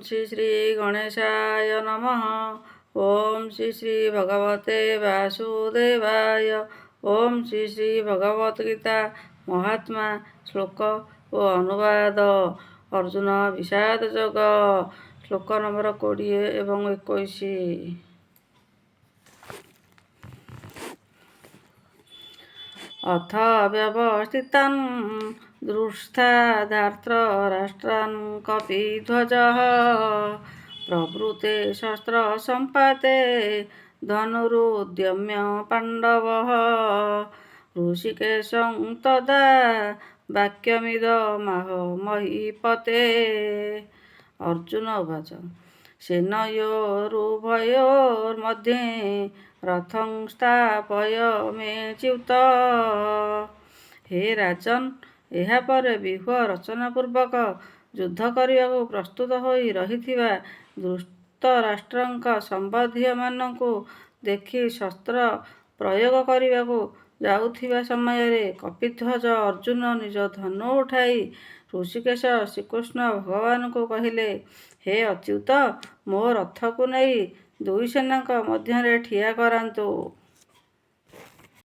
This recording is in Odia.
श्री श्री गणेशाय नमः। ओम श्री श्री भगवते वासुदेवाय। ओम श्री श्री भगवत गीता महात्मा श्लोक ଓ ଅନୁବାଦ। ଅର୍ଜୁନ ବିଷାଦ ଯୋଗ। ଶ୍ଲୋକ ନମ୍ବର 20 ଏବଂ 21। ଅଥ ବ୍ୟବସ୍ଥିତଂ ଦୃଷ୍ଟା ଧାର୍ତ୍ତରାଷ୍ଟ୍ରାନ୍ କପିଧ୍ୱଜଃ ପ୍ରବୃତେ ଶସ୍ତ୍ର ସମ୍ପାତେ ଧನುରୁଦ୍ୟମ୍ୟ ପାଣ୍ଡବଃ ଋଷିକେଶଂ ତଦା ବାକ୍ୟମିଦମାହ ମହୀପତେ। ଅର୍ଜୁନ ଉବାଚ ସେନୟୋରୁଭୟୋର୍मध्ये ରଥଂ ସ୍ଥାପୟମେଚ୍ୟୁତ। ହେ ରାଜନ୍, ଏହାପରେ ବ୍ୟୁହ ରଚନାପୂର୍ବକ ଯୁଦ୍ଧ କରିବାକୁ ପ୍ରସ୍ତୁତ ହୋଇ ରହିଥିବା ଧୃତରାଷ୍ଟ୍ରଙ୍କ ସମ୍ବନ୍ଧୀୟମାନଙ୍କୁ ଦେଖି ଶସ୍ତ୍ର ପ୍ରୟୋଗ କରିବାକୁ ଯାଉଥିବା ସମୟରେ କପିଧ୍ୱଜ ଅର୍ଜୁନ ନିଜ ଧନୁ ଉଠାଇ ଋଷିକେଶ ଶ୍ରୀକୃଷ୍ଣ ଭଗବାନଙ୍କୁ କହିଲେ, ହେ ଅଚ୍ୟୁତ, ମୋ ରଥକୁ ନେଇ ଦୁଇ ସେନାଙ୍କ ମଧ୍ୟରେ ଠିଆ କରାନ୍ତୁ।